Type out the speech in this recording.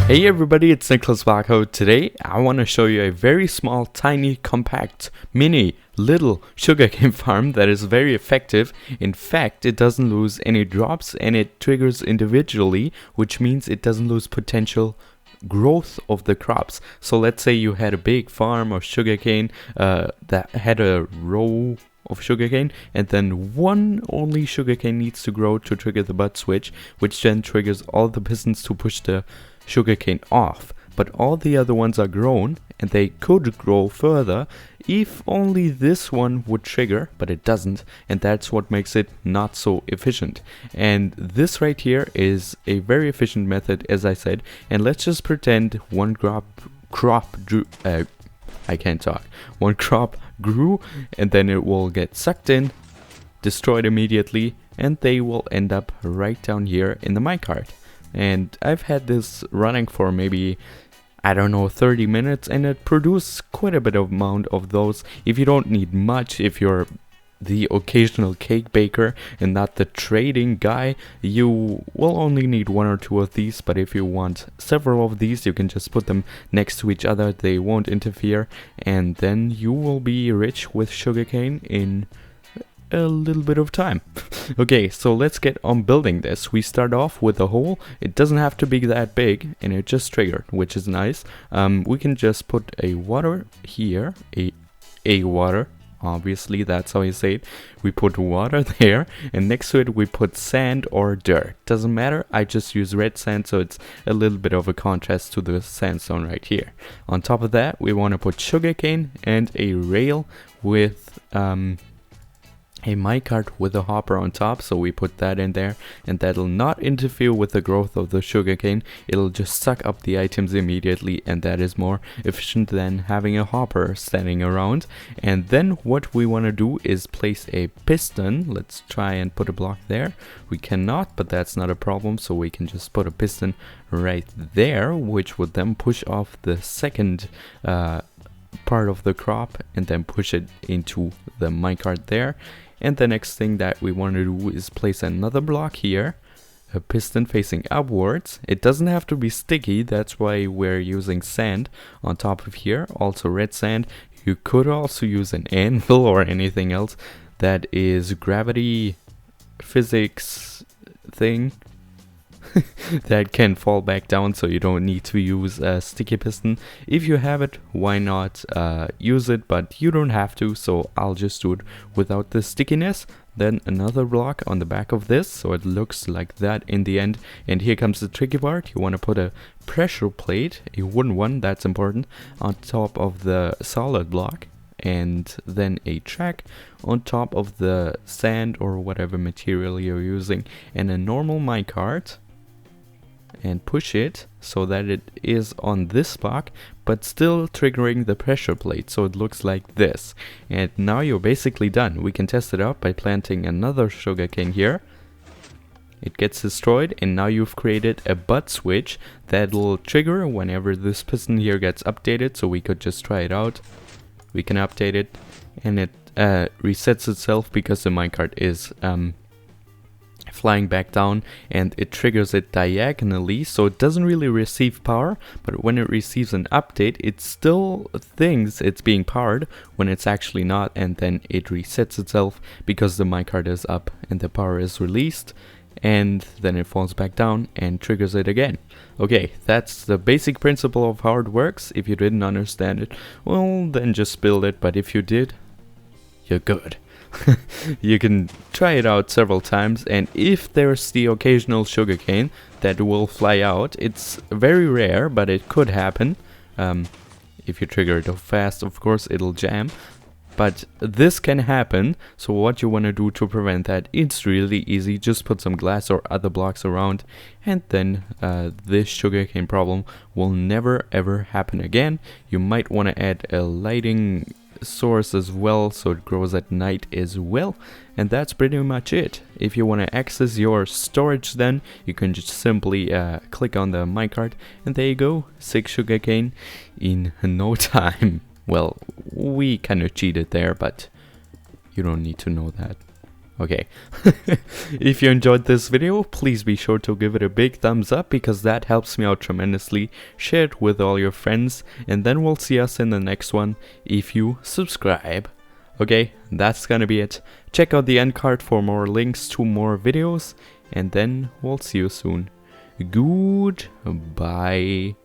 Hey everybody, it's Nicholas Barco. Today I want to show you a very small, tiny, compact, mini, little sugarcane farm that is very effective. In fact, it doesn't lose any drops and it triggers individually, which means it doesn't lose potential growth of the crops. So let's say you had a big farm of sugarcane that had a row of sugarcane, and then one only sugarcane needs to grow to trigger the bud switch, which then triggers all the pistons to push the sugarcane off. But all the other ones are grown and they could grow further if only this one would trigger, but it doesn't, and that's what makes it not so efficient. And this right here is a very efficient method, as I said. And let's just pretend one crop grew, and then it will get sucked in, destroyed immediately, and they will end up right down here in the minecart. And I've had this running for maybe, I don't know, 30 minutes, and it produces quite a bit of amount of those. If you don't need much, if you're the occasional cake baker and not the trading guy, you will only need one or two of these. But if you want several of these, you can just put them next to each other, they won't interfere, and then you will be rich with sugarcane in a little bit of time. Okay, so let's get on building this. We start off with a hole. It doesn't have to be that big, and it just triggered, which is nice. We can just put a water here, a water. Obviously, that's how you say it. We put water there, and next to it we put sand or dirt. Doesn't matter, I just use red sand, so it's a little bit of a contrast to the sandstone right here. On top of that, we want to put sugarcane and a rail with a minecart with a hopper on top, so we put that in there, and that'll not interfere with the growth of the sugarcane. It'll just suck up the items immediately, and that is more efficient than having a hopper standing around. And then what we want to do is place a piston. Let's try and put a block there. We cannot, but that's not a problem, so we can just put a piston right there, which would then push off the second part of the crop and then push it into the minecart there. And the next thing that we want to do is place another block here, a piston facing upwards. It doesn't have to be sticky, that's why we're using sand on top of here, also red sand. You could also use an anvil or anything else that is gravity physics thing that can fall back down, so you don't need to use a sticky piston. If you have it, why not use it, but you don't have to, so I'll just do it without the stickiness. Then another block on the back of this, so it looks like that in the end. And here comes the tricky part. You want to put a pressure plate, a wooden one, that's important, on top of the solid block, and then a track on top of the sand or whatever material you're using, and a normal minecart, and push it so that it is on this block but still triggering the pressure plate, so it looks like this. And now you're basically done. We can test it out by planting another sugarcane here. It gets destroyed, and now you've created a bud switch that will trigger whenever this piston here gets updated. So we could just try it out. We can update it, and it resets itself because the minecart is flying back down, and it triggers it diagonally, so it doesn't really receive power, but when it receives an update, it still thinks it's being powered when it's actually not, and then it resets itself because the minecart is up and the power is released, and then it falls back down and triggers it again. Okay, that's the basic principle of how it works. If you didn't understand it, well, then just build it, but if you did, you're good. You can try it out several times, and if there's the occasional sugarcane that will fly out, it's very rare, but it could happen. If you trigger it too fast, of course it'll jam, but this can happen. So what you want to do to prevent that, it's really easy. Just put some glass or other blocks around, and then this sugarcane problem will never ever happen again. You might want to add a lighting source as well, so it grows at night as well, and that's pretty much it. If you want to access your storage, then you can just simply click on the minecart, and there you go, 6 sugarcane in no time. Well, we kind of cheated there, but you don't need to know that. Okay. If you enjoyed this video, please be sure to give it a big thumbs up because that helps me out tremendously. Share it with all your friends, and then we'll see us in the next one if you subscribe. Okay, that's gonna be it. Check out the end card for more links to more videos, and then we'll see you soon. Goodbye.